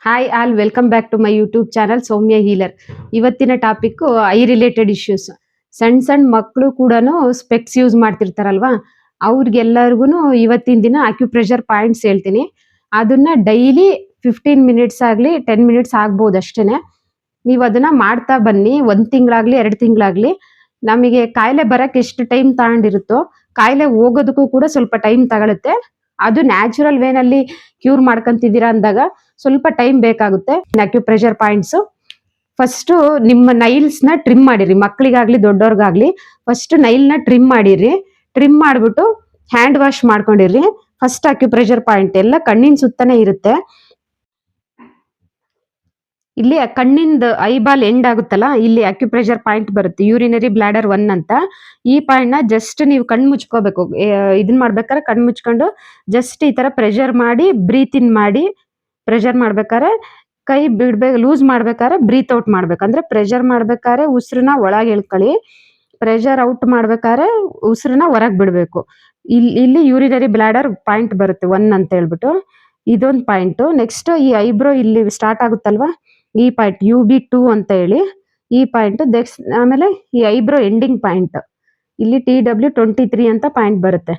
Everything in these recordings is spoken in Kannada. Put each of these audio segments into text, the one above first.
Hi all welcome back to my YouTube channel Soumya healer. ಇವತ್ತಿನ ಟಾಪಿಕ್ ಐ ರಿಲೇಟೆಡ್ ಇಶ್ಯೂಸ್. ಸಣ್ಣ ಸಣ್ಣ ಮಕ್ಕಳು ಕೂಡ ಸ್ಪೆಕ್ಸ್ ಯೂಸ್ ಮಾಡ್ತಿರ್ತಾರಲ್ವಾ, ಅವ್ರಿಗೆಲ್ಲರಿಗೂ ಇವತ್ತಿನ ದಿನ ಅಕ್ಯುಪ್ರೆಷರ್ ಪಾಯಿಂಟ್ಸ್ ಹೇಳ್ತೀನಿ. ಅದನ್ನ ಡೈಲಿ 15 ಮಿನಿಟ್ಸ್ ಆಗಲಿ 10 ಮಿನಿಟ್ಸ್ ಆಗ್ಬೋದು ಅಷ್ಟೇನೆ. ನೀವು ಅದನ್ನ ಮಾಡ್ತಾ ಬನ್ನಿ. 1 ತಿಂಗಳಾಗ್ಲಿ 2 ತಿಂಗಳಾಗ್ಲಿ. ನಮಗೆ ಕಾಯಿಲೆ ಬರಕ್ಕೆ ಎಷ್ಟು ಟೈಮ್ ತಗೊಂಡಿರುತ್ತೋ ಕಾಯಿಲೆ ಹೋಗೋದಕ್ಕೂ ಕೂಡ ಸ್ವಲ್ಪ ಟೈಮ್ ತಗೊಳುತ್ತೆ. ಅದು ನ್ಯಾಚುರಲ್ ವೇನಲ್ಲಿ ಕ್ಯೂರ್ ಮಾಡ್ಕೊಂತಿದ್ದೀರಾ ಅಂದಾಗ ಸ್ವಲ್ಪ ಟೈಮ್ ಬೇಕಾಗುತ್ತೆ. ಅಕ್ಯುಪ್ರೆಷರ್ ಪಾಯಿಂಟ್ಸ್ ಫಸ್ಟ್ ನಿಮ್ಮ ನೈಲ್ಸ್ ನ ಟ್ರಿಮ್ ಮಾಡಿರಿ. ಮಕ್ಕಳಿಗಾಗ್ಲಿ ದೊಡ್ಡವ್ರಿಗಾಗ್ಲಿ ಫಸ್ಟ್ ನೈಲ್ ನ ಟ್ರಿಮ್ ಮಾಡಿರಿ. ಟ್ರಿಮ್ ಮಾಡ್ಬಿಟ್ಟು ಹ್ಯಾಂಡ್ ವಾಶ್ ಮಾಡ್ಕೊಂಡಿರಿ. ಫಸ್ಟ್ ಅಕ್ಯುಪ್ರೆಷರ್ ಪಾಯಿಂಟ್ ಎಲ್ಲ ಕಣ್ಣಿನ ಸುತ್ತನೇ ಇರುತ್ತೆ. ಇಲ್ಲಿ ಕಣ್ಣಿಂದ ಐಬಾಲ್ ಎಂಡ್ ಆಗುತ್ತಲ್ಲ, ಇಲ್ಲಿ ಅಕ್ಯುಪ್ರೆಷರ್ ಪಾಯಿಂಟ್ ಬರುತ್ತೆ, ಯೂರಿನರಿ ಬ್ಲಾಡರ್ 1 ಅಂತ. ಈ ಪಾಯಿಂಟ್ ನ ಜಸ್ಟ್ ನೀವು ಕಣ್ಣು ಮುಚ್ಕೋಬೇಕು. ಇದನ್ ಮಾಡ್ಬೇಕಾದ್ರೆ ಕಣ್ಣು ಮುಚ್ಕೊಂಡು ಜಸ್ಟ್ ಈ ತರ ಪ್ರೆಷರ್ ಮಾಡಿ ಬ್ರೀತ್ ಇನ್ ಮಾಡಿ. ಪ್ರೆಷರ್ ಮಾಡ್ಬೇಕಾದ್ರೆ ಕೈ ಬಿಡ್ಬೇಕು, ಲೂಸ್ ಮಾಡ್ಬೇಕಾದ್ರೆ ಬ್ರೀತ್ ಔಟ್ ಮಾಡ್ಬೇಕು. ಅಂದ್ರೆ ಪ್ರೆಷರ್ ಮಾಡ್ಬೇಕಾದ್ರೆ ಉಸಿರನ್ನ ಒಳಗೆ ಎಳ್ಕೊಳ್ಳಿ, ಪ್ರೆಷರ್ ಔಟ್ ಮಾಡ್ಬೇಕಾದ್ರೆ ಉಸಿರನ್ನ ಹೊರಗೆ ಬಿಡ್ಬೇಕು. ಇಲ್ಲಿ ಯೂರಿನರಿ ಬ್ಲಾಡರ್ ಪಾಯಿಂಟ್ ಬರುತ್ತೆ 1 ಅಂತ ಹೇಳ್ಬಿಟ್ಟು, ಇದೊಂದು ಪಾಯಿಂಟ್. ನೆಕ್ಸ್ಟ್ ಈ ಐಬ್ರೋ ಇಲ್ಲಿ ಸ್ಟಾರ್ಟ್ ಆಗುತ್ತಲ್ವಾ, ಈ ಪಾಯಿಂಟ್ UB2 ಅಂತ ಹೇಳಿ ಈ ಪಾಯಿಂಟ್. ಆಮೇಲೆ ಈ ಐಬ್ರೋ ಎಂಡಿಂಗ್ ಪಾಯಿಂಟ್ ಇಲ್ಲಿ TW23 ಅಂತ ಪಾಯಿಂಟ್ ಬರುತ್ತೆ,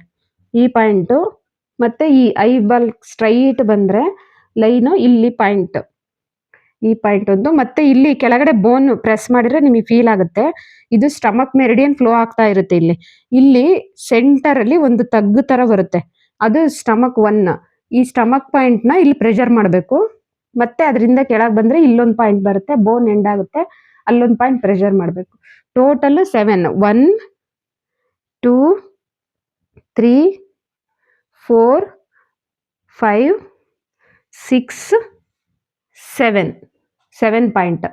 ಈ ಪಾಯಿಂಟ್. ಮತ್ತೆ ಈ ಐಬಾಲ್ ಸ್ಟ್ರೈಟ್ ಬಂದ್ರೆ ಲೈನ್ ಇಲ್ಲಿ ಪಾಯಿಂಟ್, ಈ ಪಾಯಿಂಟ್ ಒಂದು. ಮತ್ತೆ ಇಲ್ಲಿ ಕೆಳಗಡೆ ಬೋನ್ ಪ್ರೆಸ್ ಮಾಡಿದ್ರೆ ನಿಮಗೆ ಫೀಲ್ ಆಗುತ್ತೆ. ಇದು ಸ್ಟಮಕ್ ಮೆರಿಡಿಯನ್ ಫ್ಲೋ ಆಗ್ತಾ ಇರುತ್ತೆ. ಇಲ್ಲಿ ಸೆಂಟರ್ ಅಲ್ಲಿ ಒಂದು ತಗ್ಗು ತರ ಬರುತ್ತೆ, ಅದು ಸ್ಟಮಕ್ 1. ಈ ಸ್ಟಮಕ್ ಪಾಯಿಂಟ್ ನ ಇಲ್ಲಿ ಪ್ರೆಷರ್ ಮಾಡಬೇಕು. ಮತ್ತೆ ಅದರಿಂದ ಕೆಳಗೆ ಬಂದ್ರೆ ಇಲ್ಲೊಂದು ಪಾಯಿಂಟ್ ಬರುತ್ತೆ, ಬೋನ್ ಎಂಡ್ ಆಗುತ್ತೆ, ಅಲ್ಲೊಂದು ಪಾಯಿಂಟ್ ಪ್ರೆಷರ್ ಮಾಡಬೇಕು. Total 7, 1 2 3 4 5 6 7 point.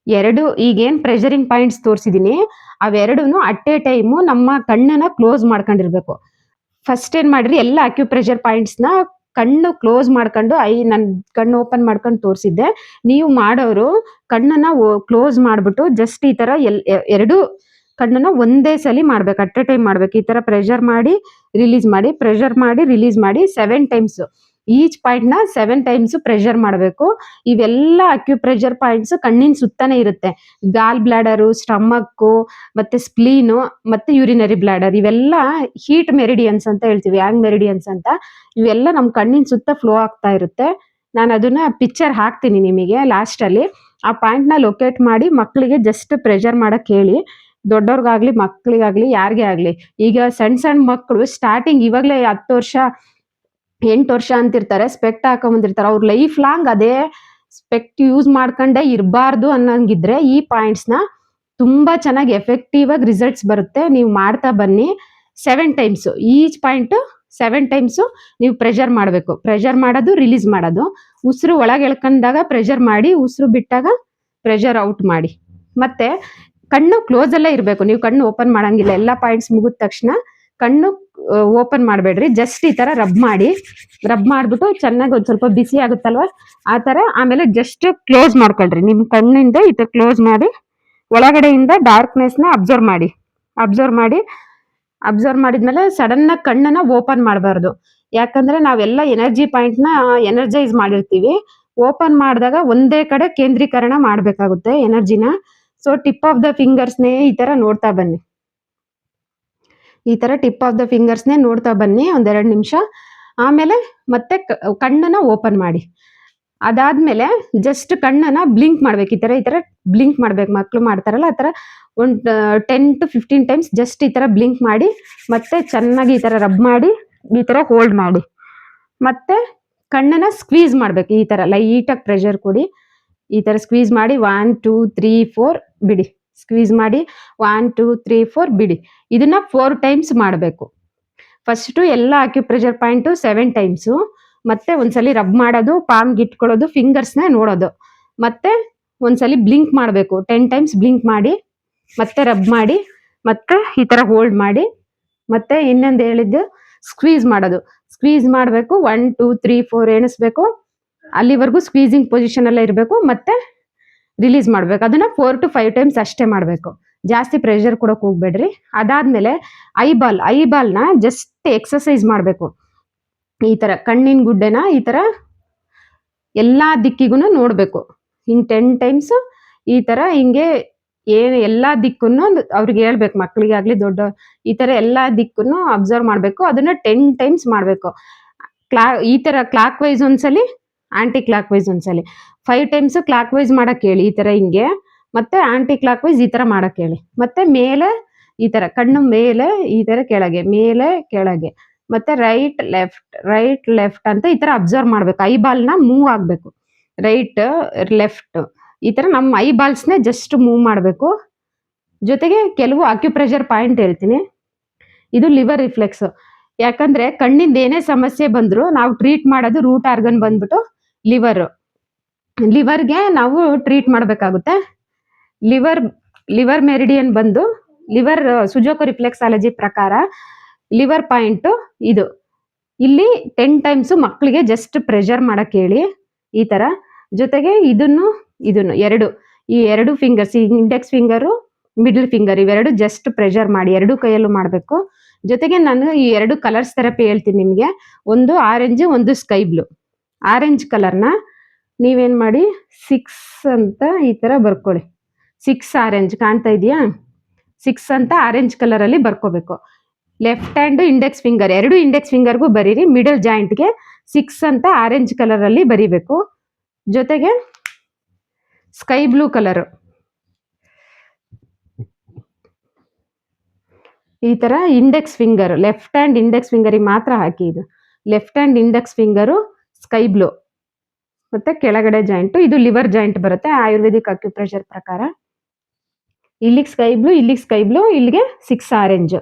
ಎರಡು ಈಗೇನ್ ಪ್ರೆಷರಿಂಗ್ ಪಾಯಿಂಟ್ಸ್ ತೋರಿಸಿದೀನಿ, ಅವೆರಡು ಅಟ್ ಎ ಟೈಮು ನಮ್ಮ ಕಣ್ಣನ್ನ ಕ್ಲೋಸ್ ಮಾಡ್ಕೊಂಡಿರ್ಬೇಕು. ಫಸ್ಟ್ ಏನ್ ಮಾಡ್ರಿ, ಎಲ್ಲ ಅಕ್ಯುಪ್ರೆಷರ್ ಪಾಯಿಂಟ್ಸ್ ನ ಕಣ್ಣು ಕ್ಲೋಸ್ ಮಾಡ್ಕೊಂಡು, ನನ್ ಕಣ್ಣು ಓಪನ್ ಮಾಡ್ಕೊಂಡು ತೋರಿಸಿದ್ದೆ. ನೀವು ಮಾಡೋರು ಕಣ್ಣನ್ನ ಕ್ಲೋಸ್ ಮಾಡ್ಬಿಟ್ಟು ಜಸ್ಟ್ ಈ ತರ ಎರಡು ಕಣ್ಣನ್ನ ಒಂದೇ ಸಲಿ ಮಾಡ್ಬೇಕು, ಅಟ್ ಎ ಟೈಮ್ ಮಾಡ್ಬೇಕು. ಈ ತರ ಪ್ರೆಷರ್ ಮಾಡಿ ರಿಲೀಸ್ ಮಾಡಿ, ಪ್ರೆಷರ್ ಮಾಡಿ ರಿಲೀಸ್ ಮಾಡಿ 7 ಟೈಮ್ಸ್. ಈಚ್ ಪಾಯಿಂಟ್ ನ 7 ಟೈಮ್ಸ್ ಪ್ರೆಷರ್ ಮಾಡಬೇಕು. ಇವೆಲ್ಲ ಅಕ್ಯುಪ್ರೆಷರ್ ಪಾಯಿಂಟ್ಸ್ ಕಣ್ಣಿನ ಸುತ್ತಾನೆ ಇರುತ್ತೆ. ಗಾಲ್ ಬ್ಲಾಡರು, ಸ್ಟಮಕ್, ಮತ್ತೆ ಸ್ಪ್ಲೀನು, ಮತ್ತೆ ಯೂರಿನರಿ ಬ್ಲಾಡರ್, ಇವೆಲ್ಲ ಹೀಟ್ ಮೆರಿಡಿಯನ್ಸ್ ಅಂತ ಹೇಳ್ತೀವಿ, ಯಾಂಗ್ ಮೆರಿಡಿಯನ್ಸ್ ಅಂತ. ಇವೆಲ್ಲ ನಮ್ಮ ಕಣ್ಣಿನ ಸುತ್ತ ಫ್ಲೋ ಆಗ್ತಾ ಇರುತ್ತೆ. ನಾನು ಅದನ್ನ ಪಿಕ್ಚರ್ ಹಾಕ್ತೀನಿ ನಿಮಗೆ ಲಾಸ್ಟ್ ಅಲ್ಲಿ. ಆ ಪಾಯಿಂಟ್ ನ ಲೊಕೇಟ್ ಮಾಡಿ ಮಕ್ಕಳಿಗೆ ಜಸ್ಟ್ ಪ್ರೆಷರ್ ಮಾಡಕ್ ಹೇಳಿ. ದೊಡ್ಡವ್ರಿಗಾಗ್ಲಿ ಮಕ್ಕಳಿಗಾಗ್ಲಿ ಯಾರಿಗೇ ಆಗ್ಲಿ. ಈಗ ಸಣ್ಣ ಸಣ್ಣ ಮಕ್ಕಳು ಸ್ಟಾರ್ಟಿಂಗ್ ಇವಾಗ್ಲೇ 10 ವರ್ಷ 8 ವರ್ಷ ಅಂತಿರ್ತಾರೆ, ಸ್ಪೆಕ್ಟ್ ಹಾಕೊಂಬಂದಿರ್ತಾರೆ. ಅವ್ರ ಲೈಫ್ ಲಾಂಗ್ ಅದೇ ಸ್ಪೆಕ್ಟ್ ಯೂಸ್ ಮಾಡ್ಕೊಂಡೇ ಇರಬಾರ್ದು ಅನ್ನಂಗಿದ್ರೆ ಈ ಪಾಯಿಂಟ್ಸ್ ನ ತುಂಬಾ ಚೆನ್ನಾಗಿ ಎಫೆಕ್ಟಿವ್ ಆಗಿ ರಿಸಲ್ಟ್ಸ್ ಬರುತ್ತೆ. ನೀವು ಮಾಡ್ತಾ ಬನ್ನಿ. 7 ಟೈಮ್ಸ್ ಈಚ್ ಪಾಯಿಂಟ್ 7 ಟೈಮ್ಸ್ ನೀವು ಪ್ರೆಷರ್ ಮಾಡಬೇಕು. ಪ್ರೆಷರ್ ಮಾಡೋದು, ರಿಲೀಸ್ ಮಾಡೋದು. ಉಸಿರು ಒಳಗೆ ಎಳ್ಕೊಂಡಾಗ ಪ್ರೆಷರ್ ಮಾಡಿ, ಉಸಿರು ಬಿಟ್ಟಾಗ ಪ್ರೆಷರ್ ಔಟ್ ಮಾಡಿ. ಮತ್ತೆ ಕಣ್ಣು ಕ್ಲೋಸ್ ಅಲ್ಲೇ ಇರಬೇಕು, ನೀವು ಕಣ್ಣು ಓಪನ್ ಮಾಡಂಗಿಲ್ಲ. ಎಲ್ಲ ಪಾಯಿಂಟ್ಸ್ ಮುಗಿದ ತಕ್ಷಣ ಕಣ್ಣು ಓಪನ್ ಮಾಡಬೇಡ್ರಿ. ಜಸ್ಟ್ ಈ ತರ ರಬ್ ಮಾಡಿ, ರಬ್ ಮಾಡ್ಬಿಟ್ಟು ಚೆನ್ನಾಗಿ ಒಂದ್ ಸ್ವಲ್ಪ ಬಿಸಿ ಆಗುತ್ತಲ್ವಾ ಆ ತರ. ಆಮೇಲೆ ಜಸ್ಟ್ ಕ್ಲೋಸ್ ಮಾಡ್ಕೊಳ್ರಿ, ನಿಮ್ ಕಣ್ಣಿಂದ ಈ ತರ ಕ್ಲೋಸ್ ಮಾಡಿ ಒಳಗಡೆಯಿಂದ ಡಾರ್ಕ್ನೆಸ್ ನ ಅಬ್ಸರ್ವ್ ಮಾಡಿದ್ಮೇಲೆ ಸಡನ್ ಆಗಿ ಕಣ್ಣನ್ನ ಓಪನ್ ಮಾಡಬಾರ್ದು. ಯಾಕಂದ್ರೆ ನಾವೆಲ್ಲ ಎನರ್ಜಿ ಪಾಯಿಂಟ್ ನ ಎನರ್ಜೈಸ್ ಮಾಡಿರ್ತೀವಿ. ಓಪನ್ ಮಾಡಿದಾಗ ಒಂದೇ ಕಡೆ ಕೇಂದ್ರೀಕರಣ ಮಾಡ್ಬೇಕಾಗುತ್ತೆ ಎನರ್ಜಿನ. ಸೊ ಟಿಪ್ ಆಫ್ ದ ಫಿಂಗರ್ಸ್ನೇ ಈ ತರ ನೋಡ್ತಾ ಬನ್ನಿ. ಈ ತರ ಟಿಪ್ ಆಫ್ ದ ಫಿಂಗರ್ಸ್ನೇ ನೋಡ್ತಾ ಬನ್ನಿ ಒಂದ್ 2 ನಿಮಿಷ. ಆಮೇಲೆ ಮತ್ತೆ ಕಣ್ಣನ್ನ ಓಪನ್ ಮಾಡಿ. ಅದಾದ್ಮೇಲೆ ಜಸ್ಟ್ ಕಣ್ಣನ್ನ ಬ್ಲಿಂಕ್ ಮಾಡ್ಬೇಕು. ಈ ತರ ಬ್ಲಿಂಕ್ ಮಾಡ್ಬೇಕು, ಮಕ್ಳು ಮಾಡ್ತಾರಲ್ಲ ಆ ತರ. ಒಂದು 10 to 15 ಟೈಮ್ಸ್ ಜಸ್ಟ್ ಈ ತರ ಬ್ಲಿಂಕ್ ಮಾಡಿ, ಮತ್ತೆ ಚೆನ್ನಾಗಿ ಈ ತರ ರಬ್ ಮಾಡಿ, ಈ ತರ ಹೋಲ್ಡ್ ಮಾಡಿ. ಮತ್ತೆ ಕಣ್ಣನ್ನ ಸ್ಕ್ವೀಸ್ ಮಾಡ್ಬೇಕು. ಈ ತರ ಲೈಟಾಗಿ ಪ್ರೆಷರ್ ಕೊಡಿ. ಈ ತರ ಸ್ಕ್ವೀಸ್ ಮಾಡಿ 1 2 3 4 ಬಿಡಿ. ಸ್ಕ್ವೀಸ್ ಮಾಡಿ 1 2 3 4 ಬಿಡಿ. ಇದನ್ನ 4 ಟೈಮ್ಸ್ ಮಾಡಬೇಕು. ಫಸ್ಟ್ ಎಲ್ಲ ಅಕ್ಯುಪ್ರೆಷರ್ ಪಾಯಿಂಟ್ 7 ಟೈಮ್ಸ್. ಮತ್ತೆ ಒಂದ್ಸಲಿ ರಬ್ ಮಾಡೋದು, ಪಾಮ್ಗೆ ಇಟ್ಕೊಳ್ಳೋದು, ಫಿಂಗರ್ಸ್ನ ನೋಡೋದು. ಮತ್ತೆ ಒಂದ್ಸಲಿ ಬ್ಲಿಂಕ್ ಮಾಡಬೇಕು, 10 ಟೈಮ್ಸ್ ಬ್ಲಿಂಕ್ ಮಾಡಿ, ಮತ್ತೆ ರಬ್ ಮಾಡಿ, ಮತ್ತೆ ಈ ತರ ಹೋಲ್ಡ್ ಮಾಡಿ. ಮತ್ತೆ ಇನ್ನೊಂದು ಹೇಳಿದ್ದು ಸ್ಕ್ವೀಸ್ ಮಾಡೋದು. ಸ್ಕ್ವೀಸ್ ಮಾಡಬೇಕು 1 2 3 4 ಎಣಿಸ್ಬೇಕು. ಅಲ್ಲಿವರೆಗೂ ಸ್ಕ್ವೀಸಿಂಗ್ ಪೊಸಿಷನ್ ಅಲ್ಲೇ ಇರಬೇಕು. ಮತ್ತೆ ರಿಲೀಸ್ ಮಾಡ್ಬೇಕು. ಅದನ್ನ 4 to 5 ಟೈಮ್ಸ್ ಅಷ್ಟೇ ಮಾಡ್ಬೇಕು, ಜಾಸ್ತಿ ಪ್ರೆಷರ್ ಕೊಡಕ್ ಹೋಗ್ಬೇಡ್ರಿ. ಅದಾದ್ಮೇಲೆ ಐಬಾಲ್ನ ಜಸ್ಟ್ ಎಕ್ಸರ್ಸೈಸ್ ಮಾಡ್ಬೇಕು. ಈ ತರ ಕಣ್ಣಿನ ಗುಡ್ಡೆನ ಈ ತರ ಎಲ್ಲ ದಿಕ್ಕಿಗೂ ನೋಡಬೇಕು. ಹಿಂಗೆ 10 ಟೈಮ್ಸ್ ಈ ಥರ ಹಿಂಗೆ ಏನು ಎಲ್ಲ ದಿಕ್ಕನ್ನು ಅವ್ರಿಗೆ ಹೇಳ್ಬೇಕು, ಮಕ್ಕಳಿಗಾಗಲಿ ದೊಡ್ಡ ಈ ಥರ ಎಲ್ಲ ದಿಕ್ಕನ್ನು ಅಬ್ಸರ್ವ್ ಮಾಡಬೇಕು. ಅದನ್ನು 10 ಟೈಮ್ಸ್ ಮಾಡಬೇಕು. ಈ ಥರ ಕ್ಲಾಕ್ ವೈಸ್ ಒಂದ್ಸಲಿ, ಆಂಟಿ ಕ್ಲಾಕ್ ವೈಸ್ ಒಂದ್ಸಲಿ, 5 ಟೈಮ್ಸ್ ಕ್ಲಾಕ್ ವೈಸ್ ಮಾಡಕ್ಕೆ ಹೇಳಿ. ಈ ಥರ ಹಿಂಗೆ ಮತ್ತೆ ಆಂಟಿ ಕ್ಲಾಕ್ ವೈಸ್ ಈ ಥರ ಮಾಡಕ್ಕೆ ಹೇಳಿ. ಮತ್ತೆ ಮೇಲೆ ಈ ಥರ ಕಣ್ಣು ಮೇಲೆ ಈ ಥರ ಕೆಳಗೆ, ಮೇಲೆ ಕೆಳಗೆ, ಮತ್ತೆ ರೈಟ್ ಲೆಫ್ಟ್ ಅಂತ ಈ ಥರ ಅಬ್ಸರ್ವ್ ಮಾಡಬೇಕು. ಐಬಾಲ್ನ ಮೂವ್ ಆಗಬೇಕು, ರೈಟ್ ಲೆಫ್ಟ್ ಈ ಥರ ನಮ್ಮ ಐಬಾಲ್ಸ್ನೇ ಜಸ್ಟ್ ಮೂವ್ ಮಾಡಬೇಕು. ಜೊತೆಗೆ ಕೆಲವು ಅಕ್ಯುಪ್ರೆಷರ್ ಪಾಯಿಂಟ್ ಹೇಳ್ತೀನಿ. ಇದು ಲಿವರ್ ರಿಫ್ಲೆಕ್ಸ್. ಯಾಕಂದ್ರೆ ಕಣ್ಣಿಂದ ಏನೇ ಸಮಸ್ಯೆ ಬಂದ್ರು ನಾವು ಟ್ರೀಟ್ ಮಾಡೋದು ರೂಟ್ ಆರ್ಗನ್ ಬಂದ್ಬಿಟ್ಟು ಲಿವರ್ಗೆ ನಾವು ಟ್ರೀಟ್ ಮಾಡಬೇಕಾಗುತ್ತೆ. ಲಿವರ್ ಮೆರಿಡಿಯನ್ ಬಂದು ಸುಜೋಕೋ ರಿಫ್ಲೆಕ್ಸಾಲಜಿ ಪ್ರಕಾರ ಲಿವರ್ ಪಾಯಿಂಟ್ ಇದು. ಇಲ್ಲಿ 10 ಟೈಮ್ಸ್ ಮಕ್ಕಳಿಗೆ ಜಸ್ಟ್ ಪ್ರೆಷರ್ ಮಾಡಕ್ಕೆ ಹೇಳಿ ಈ ತರ. ಜೊತೆಗೆ ಇದನ್ನು ಈ ಎರಡು fingers, index finger, middle finger, ಇವೆರಡು ಜಸ್ಟ್ ಪ್ರೆಷರ್ ಮಾಡಿ, ಎರಡು ಕೈಯಲ್ಲೂ ಮಾಡಬೇಕು. ಜೊತೆಗೆ ನಾನು ಈ 2 ಕಲರ್ಸ್ ಥೆರಪಿ ಹೇಳ್ತೀನಿ ನಿಮಗೆ. ಒಂದು ಆರೆಂಜ್, ಒಂದು ಸ್ಕೈ ಬ್ಲೂ. ಆರೆಂಜ್ ಕಲರ್ನ ನೀವೇನು ಮಾಡಿ 6 ಅಂತ ಈ ಥರ ಬರ್ಕೊಳ್ಳಿ. 6 ಆರೆಂಜ್ ಕಾಣ್ತಾ ಇದೆಯಾ? 6 ಅಂತ ಆರೆಂಜ್ ಕಲರಲ್ಲಿ ಬರ್ಕೋಬೇಕು. Left hand index finger, 2 index ಫಿಂಗರ್ಗೂ ಬರೀರಿ. ಮಿಡಲ್ ಜಾಯಿಂಟ್ಗೆ 6 ಅಂತ ಆರೆಂಜ್ ಕಲರಲ್ಲಿ ಬರೀಬೇಕು. ಜೊತೆಗೆ ಸ್ಕೈ ಬ್ಲೂ ಕಲರು ಈ ಥರ index finger, left hand index ಫಿಂಗರಿಗೆ ಮಾತ್ರ ಹಾಕಿ. ಇದು left hand index finger sky blue, ಮತ್ತೆ ಕೆಳಗಡೆ ಜಾಯಿಂಟು ಇದು ಲಿವರ್ ಜಾಯಿಂಟ್ ಬರುತ್ತೆ ಆಯುರ್ವೇದಿಕ್ ಅಕ್ಯುಪ್ರೆಷರ್ ಪ್ರಕಾರ. ಇಲ್ಲಿಗೆ ಸ್ಕೈ ಬ್ಲೂ, ಇಲ್ಲಿಗೆ 6 ಆರೆಂಜ್.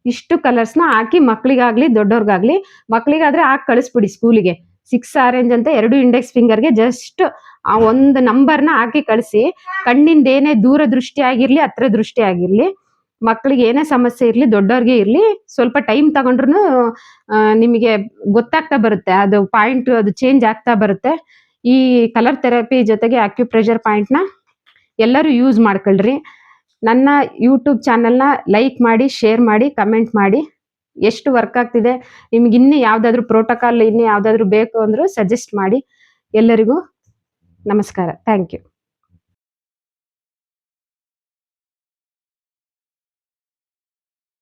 ಇಷ್ಟು ಕಲರ್ಸ್ನ ಹಾಕಿ ಮಕ್ಕಳಿಗಾಗ್ಲಿ ದೊಡ್ಡವ್ರಿಗಾಗ್ಲಿ, ಮಕ್ಕಳಿಗಾದ್ರೆ ಹಾಕಿ ಕಳಿಸ್ಬಿಡಿ ಸ್ಕೂಲಿಗೆ. 6 ಆರೆಂಜ್ ಅಂತ 2 ಇಂಡೆಕ್ಸ್ ಫಿಂಗರ್ಗೆ ಜಸ್ಟ್ ಆ ಒಂದು ನಂಬರ್ನ ಹಾಕಿ ಕಳಿಸಿ. ಕಣ್ಣಿಂದ ಏನೇ ದೂರ ದೃಷ್ಟಿ ಆಗಿರ್ಲಿ, ಹತ್ರ ದೃಷ್ಟಿ ಆಗಿರ್ಲಿ, ಮಕ್ಕಳಿಗೆ ಏನೇ ಸಮಸ್ಯೆ ಇರಲಿ, ದೊಡ್ಡವ್ರಿಗೆ ಇರಲಿ, ಸ್ವಲ್ಪ ಟೈಮ್ ತಗೊಂಡ್ರು ನಿಮಗೆ ಗೊತ್ತಾಗ್ತಾ ಬರುತ್ತೆ. ಅದು ಪಾಯಿಂಟ್ ಅದು ಚೇಂಜ್ ಆಗ್ತಾ ಬರುತ್ತೆ. ಈ ಕಲರ್ ಥೆರಪಿ ಜೊತೆಗೆ ಅಕ್ಯುಪ್ರೆಷರ್ ಪಾಯಿಂಟ್ನ ಎಲ್ಲರೂ ಯೂಸ್ ಮಾಡ್ಕೊಳ್ರಿ. ನನ್ನ ಯೂಟ್ಯೂಬ್ ಚಾನಲ್ನ ಲೈಕ್ ಮಾಡಿ, ಶೇರ್ ಮಾಡಿ, ಕಮೆಂಟ್ ಮಾಡಿ. ಎಷ್ಟು ವರ್ಕ್ ಆಗ್ತಿದೆ ನಿಮ್ಗೆ, ಇನ್ನೂ ಯಾವುದಾದ್ರೂ ಪ್ರೋಟೋಕಾಲ್ ಇನ್ನೂ ಯಾವುದಾದ್ರೂ ಬೇಕು ಅಂದರೂ ಸಜೆಸ್ಟ್ ಮಾಡಿ. ಎಲ್ಲರಿಗೂ ನಮಸ್ಕಾರ. Thank you.